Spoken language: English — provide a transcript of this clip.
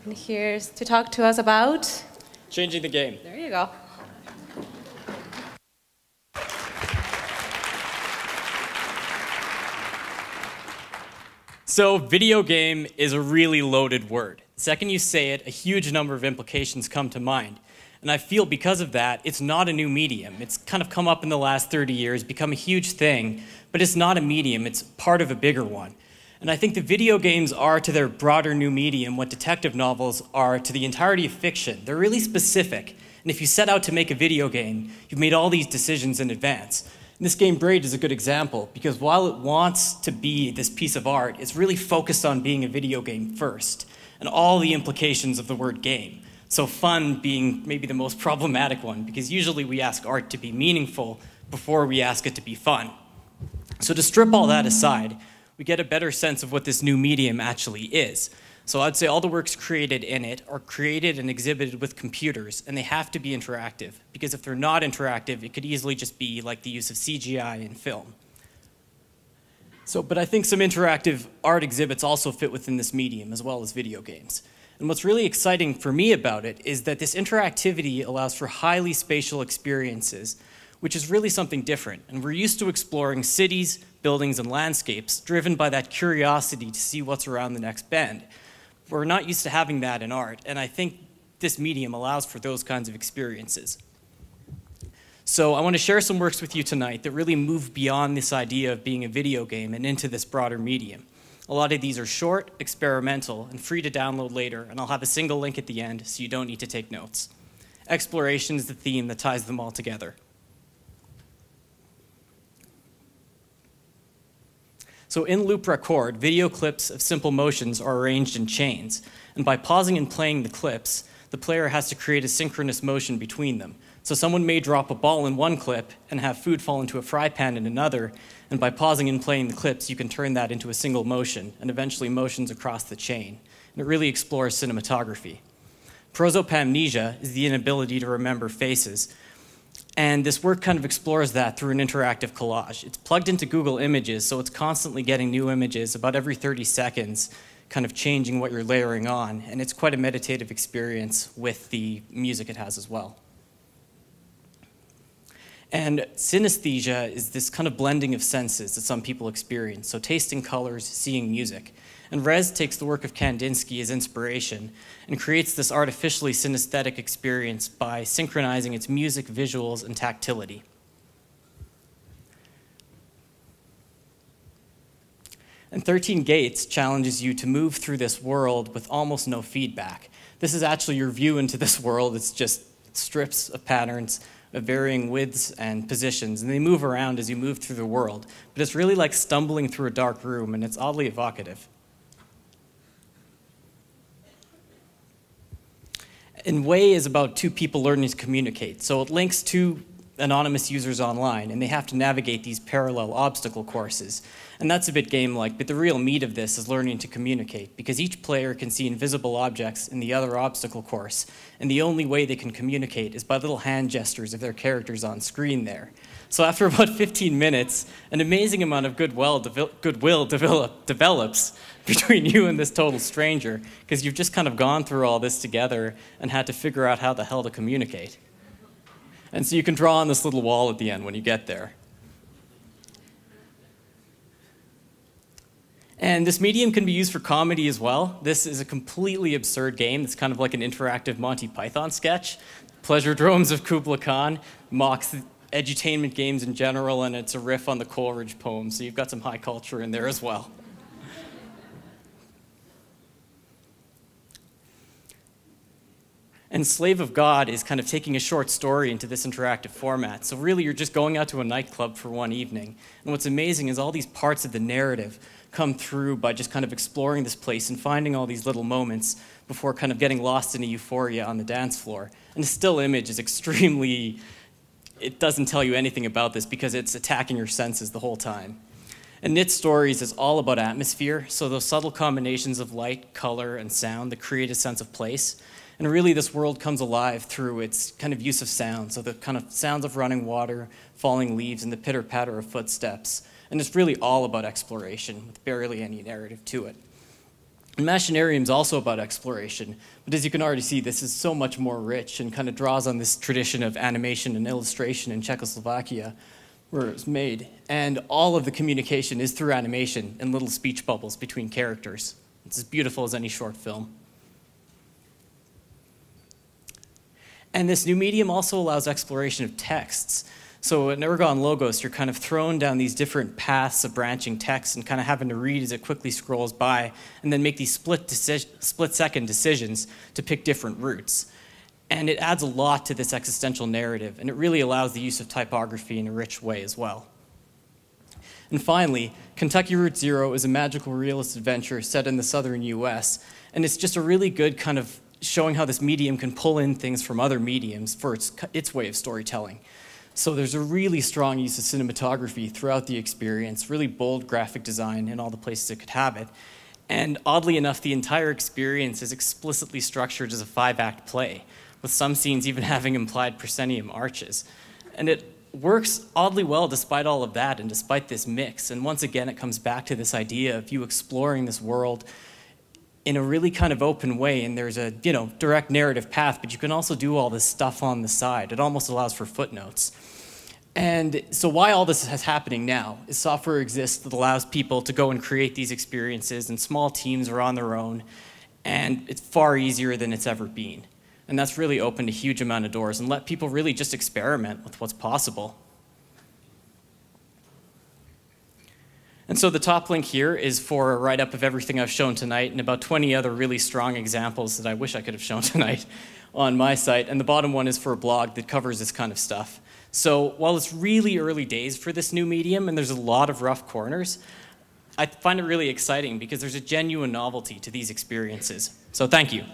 And here's to talk to us about changing the game. There you go. So video game is a really loaded word. The second you say it, a huge number of implications come to mind. And I feel because of that, it's not a new medium. It's kind of come up in the last 30 years, become a huge thing, but it's not a medium, it's part of a bigger one. And I think the video games are to their broader new medium what detective novels are to the entirety of fiction. They're really specific. And if you set out to make a video game, you've made all these decisions in advance. And this game, Braid, is a good example, because while it wants to be this piece of art, it's really focused on being a video game first, and all the implications of the word game. So fun being maybe the most problematic one, because usually we ask art to be meaningful before we ask it to be fun. So to strip all that aside, we get a better sense of what this new medium actually is. So I'd say all the works created in it are created and exhibited with computers, and they have to be interactive, because if they're not interactive, it could easily just be like the use of CGI in film. But I think some interactive art exhibits also fit within this medium, as well as video games. And what's really exciting for me about it is that this interactivity allows for highly spatial experiences, which is really something different. And we're used to exploring cities, buildings, and landscapes, driven by that curiosity to see what's around the next bend. We're not used to having that in art, and I think this medium allows for those kinds of experiences. So I want to share some works with you tonight that really move beyond this idea of being a video game and into this broader medium. A lot of these are short, experimental, and free to download later, and I'll have a single link at the end so you don't need to take notes. Exploration is the theme that ties them all together. So in loop record, video clips of simple motions are arranged in chains, and by pausing and playing the clips, the player has to create a synchronous motion between them. So someone may drop a ball in one clip and have food fall into a fry pan in another, and by pausing and playing the clips, you can turn that into a single motion, and eventually motions across the chain. And it really explores cinematography. Prosopamnesia is the inability to remember faces, and this work kind of explores that through an interactive collage. It's plugged into Google Images, so it's constantly getting new images about every 30 seconds, kind of changing what you're layering on, and it's quite a meditative experience with the music it has as well. And synesthesia is this kind of blending of senses that some people experience, so tasting colors, seeing music. And Rez takes the work of Kandinsky as inspiration and creates this artificially synesthetic experience by synchronizing its music, visuals, and tactility. And 13 Gates challenges you to move through this world with almost no feedback. This is actually your view into this world. It's just strips of patterns of varying widths and positions, and they move around as you move through the world. But it's really like stumbling through a dark room, and it's oddly evocative. And Way is about two people learning to communicate. So it links two anonymous users online, and they have to navigate these parallel obstacle courses. And that's a bit game-like, but the real meat of this is learning to communicate, because each player can see invisible objects in the other obstacle course, and the only way they can communicate is by little hand gestures of their characters on screen there. So after about 15 minutes, an amazing amount of goodwill develops between you and this total stranger, because you've just kind of gone through all this together and had to figure out how the hell to communicate. And so you can draw on this little wall at the end when you get there. And this medium can be used for comedy as well. This is a completely absurd game. It's kind of like an interactive Monty Python sketch. Pleasure Drones of Kubla Khan mocks edutainment games in general, and it's a riff on the Coleridge poem, so you've got some high culture in there as well. And Slave of God is kind of taking a short story into this interactive format. So really, you're just going out to a nightclub for one evening. And what's amazing is all these parts of the narrative come through by just kind of exploring this place and finding all these little moments before kind of getting lost in a euphoria on the dance floor. And the still image is extremely, it doesn't tell you anything about this because it's attacking your senses the whole time. And Knit Stories is all about atmosphere, so those subtle combinations of light, color, and sound that create a sense of place. And really, this world comes alive through its kind of use of sound, so the kind of sounds of running water, falling leaves, and the pitter-patter of footsteps. And it's really all about exploration, with barely any narrative to it. And Machinarium is also about exploration, but as you can already see, this is so much more rich and kind of draws on this tradition of animation and illustration in Czechoslovakia, where it was made. And all of the communication is through animation and little speech bubbles between characters. It's as beautiful as any short film. And this new medium also allows exploration of texts. So in Ergon Logos, you're kind of thrown down these different paths of branching text and kind of having to read as it quickly scrolls by and then make these split-second decisions to pick different routes. And it adds a lot to this existential narrative, and it really allows the use of typography in a rich way as well. And finally, Kentucky Route Zero is a magical realist adventure set in the southern US, and it's just a really good kind of showing how this medium can pull in things from other mediums for its way of storytelling. So there's a really strong use of cinematography throughout the experience, really bold graphic design in all the places it could have it. And oddly enough, the entire experience is explicitly structured as a 5-act play, with some scenes even having implied proscenium arches. And it works oddly well despite all of that and despite this mix. And once again, it comes back to this idea of you exploring this world in a really kind of open way, and there's a direct narrative path, but you can also do all this stuff on the side. It almost allows for footnotes. And so why all this is happening now is software exists that allows people to go and create these experiences, and small teams are on their own, and it's far easier than it's ever been. And that's really opened a huge amount of doors and let people really just experiment with what's possible. And so the top link here is for a write-up of everything I've shown tonight and about 20 other really strong examples that I wish I could have shown tonight on my site. And the bottom one is for a blog that covers this kind of stuff. So while it's really early days for this new medium and there's a lot of rough corners, I find it really exciting because there's a genuine novelty to these experiences. So thank you.